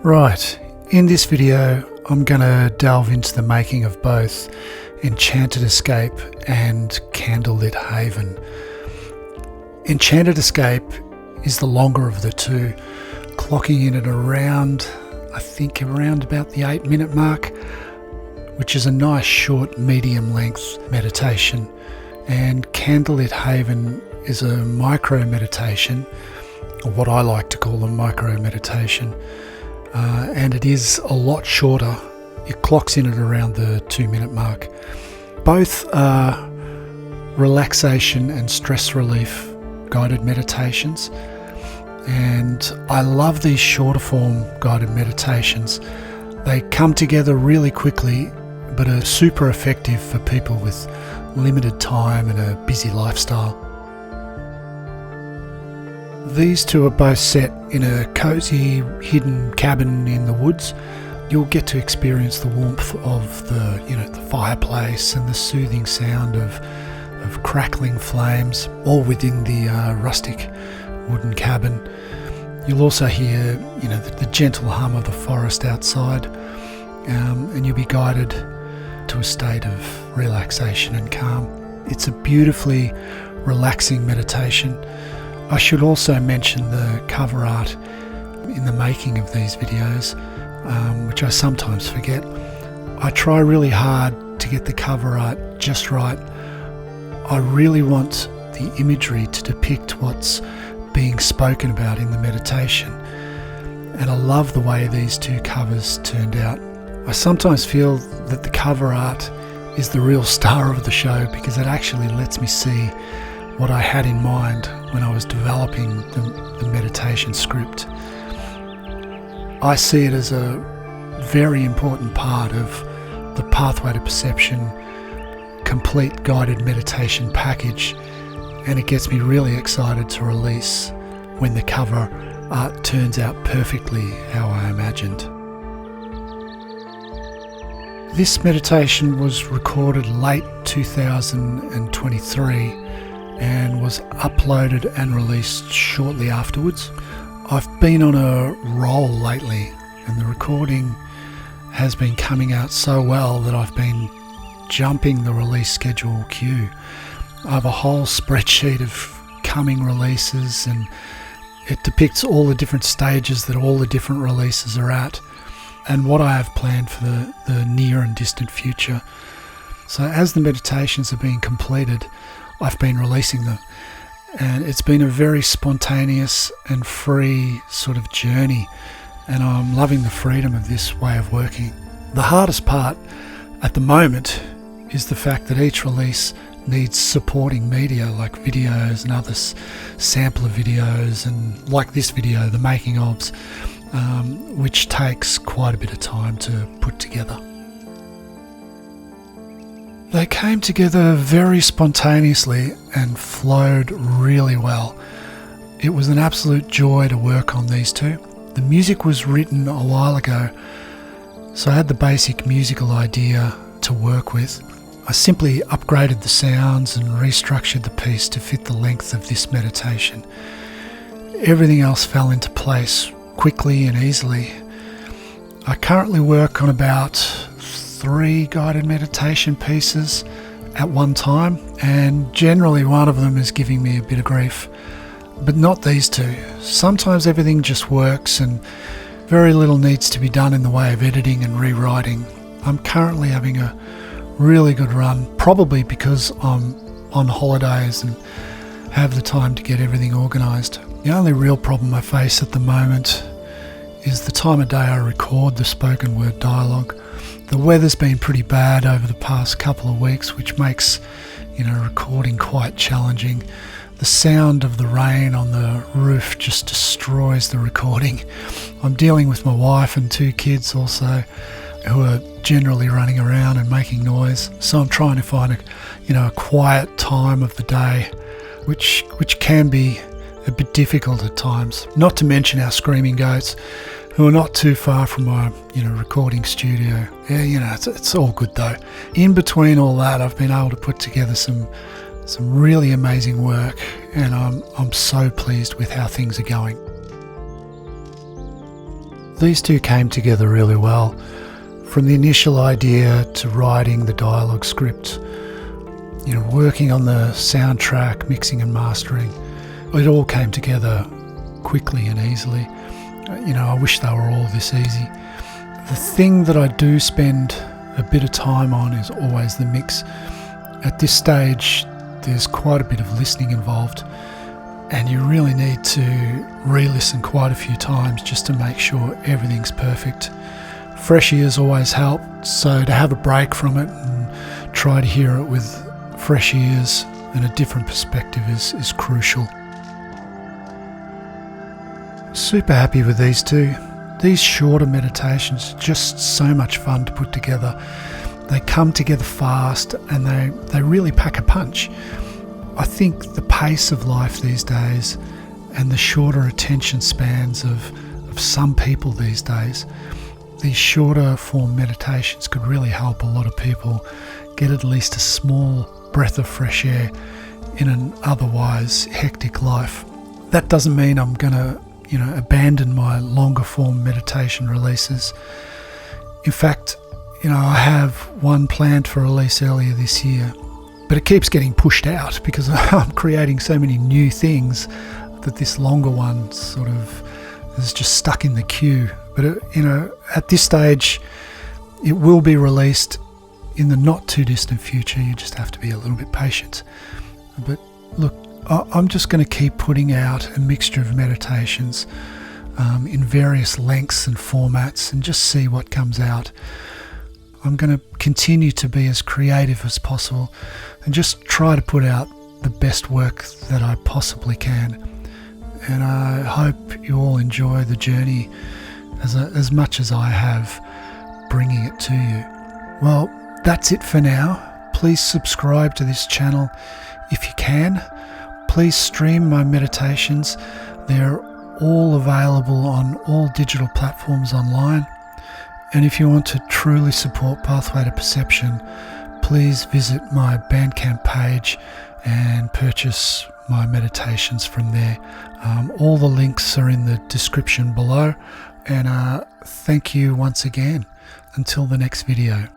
Right, in this video I'm going to delve into the making of both Enchanted Escape and Candlelit Haven. Enchanted Escape is the longer of the two, clocking in at around about the 8-minute mark, which is a nice short medium length meditation. And Candlelit Haven is a micro meditation, or what I like to call a micro meditation. And it is a lot shorter. It clocks in at around the 2-minute mark. Both are relaxation and stress relief guided meditations, and I love these shorter form guided meditations. They come together really quickly but are super effective for people with limited time and a busy lifestyle. These two are both set in a cozy hidden cabin in the woods. You'll get to experience the warmth of the fireplace and the soothing sound of crackling flames, all within the rustic wooden cabin. You'll also hear the gentle hum of the forest outside, and you'll be guided to a state of relaxation and calm. It's a beautifully relaxing meditation. I should also mention the cover art in the making of these videos, which I sometimes forget. I try really hard to get the cover art just right. I really want the imagery to depict what's being spoken about in the meditation, and I love the way these two covers turned out. I sometimes feel that the cover art is the real star of the show because it actually lets me see what I had in mind when I was developing the meditation script. I see it as a very important part of the Pathway to Perception complete guided meditation package, and it gets me really excited to release when the cover art turns out perfectly how I imagined. This meditation was recorded late 2023 and was uploaded and released shortly afterwards. I've been on a roll lately, and the recording has been coming out so well that I've been jumping the release schedule queue. I have a whole spreadsheet of coming releases, and it depicts all the different stages that all the different releases are at and what I have planned for the near and distant future. So as the meditations are being completed, I've been releasing them, and it's been a very spontaneous and free sort of journey, and I'm loving the freedom of this way of working. The hardest part at the moment is the fact that each release needs supporting media like videos and other sampler videos, and like this video, the making ofs, which takes quite a bit of time to put together. They came together very spontaneously and flowed really well. It was an absolute joy to work on these two. The music was written a while ago, so I had the basic musical idea to work with. I simply upgraded the sounds and restructured the piece to fit the length of this meditation. Everything else fell into place quickly and easily. I currently work on about 3 guided meditation pieces at one time, and generally one of them is giving me a bit of grief, but not these two. Sometimes everything just works and very little needs to be done in the way of editing and rewriting. I'm currently having a really good run, probably because I'm on holidays and have the time to get everything organised. The only real problem I face at the moment is the time of day I record the spoken word dialogue. The weather's been pretty bad over the past couple of weeks, which makes recording quite challenging. The sound of the rain on the roof just destroys the recording. I'm dealing with my wife and 2 kids also, who are generally running around and making noise. So I'm trying to find a quiet time of the day, which can be a bit difficult at times. Not to mention our screaming goats, who are not too far from my recording studio. Yeah, it's all good though. In between all that, I've been able to put together some really amazing work, and I'm so pleased with how things are going. These two came together really well. From the initial idea to writing the dialogue script, working on the soundtrack, mixing and mastering, it all came together quickly and easily. I wish they were all this easy. The thing that I do spend a bit of time on is always the mix. At this stage, there's quite a bit of listening involved, and you really need to re-listen quite a few times just to make sure everything's perfect. Fresh ears always help, so to have a break from it and try to hear it with fresh ears and a different perspective is crucial. Super happy with these two. These shorter meditations are just so much fun to put together. They come together fast and they really pack a punch. I think the pace of life these days and the shorter attention spans of some people these days, these shorter form meditations could really help a lot of people get at least a small breath of fresh air in an otherwise hectic life. That doesn't mean I'm going to abandon my longer form meditation releases. In fact, I have one planned for release earlier this year, but it keeps getting pushed out because I'm creating so many new things that this longer one sort of is just stuck in the queue. But at this stage, it will be released in the not too distant future. You just have to be a little bit patient. But look, I'm just going to keep putting out a mixture of meditations in various lengths and formats and just see what comes out. I'm going to continue to be as creative as possible and just try to put out the best work that I possibly can. And I hope you all enjoy the journey as much as I have bringing it to you. Well, that's it for now. Please subscribe to this channel if you can. Please stream my meditations. They're all available on all digital platforms online. And if you want to truly support Pathway to Perception, please visit my Bandcamp page and purchase my meditations from there. All the links are in the description below. And thank you once again. Until the next video.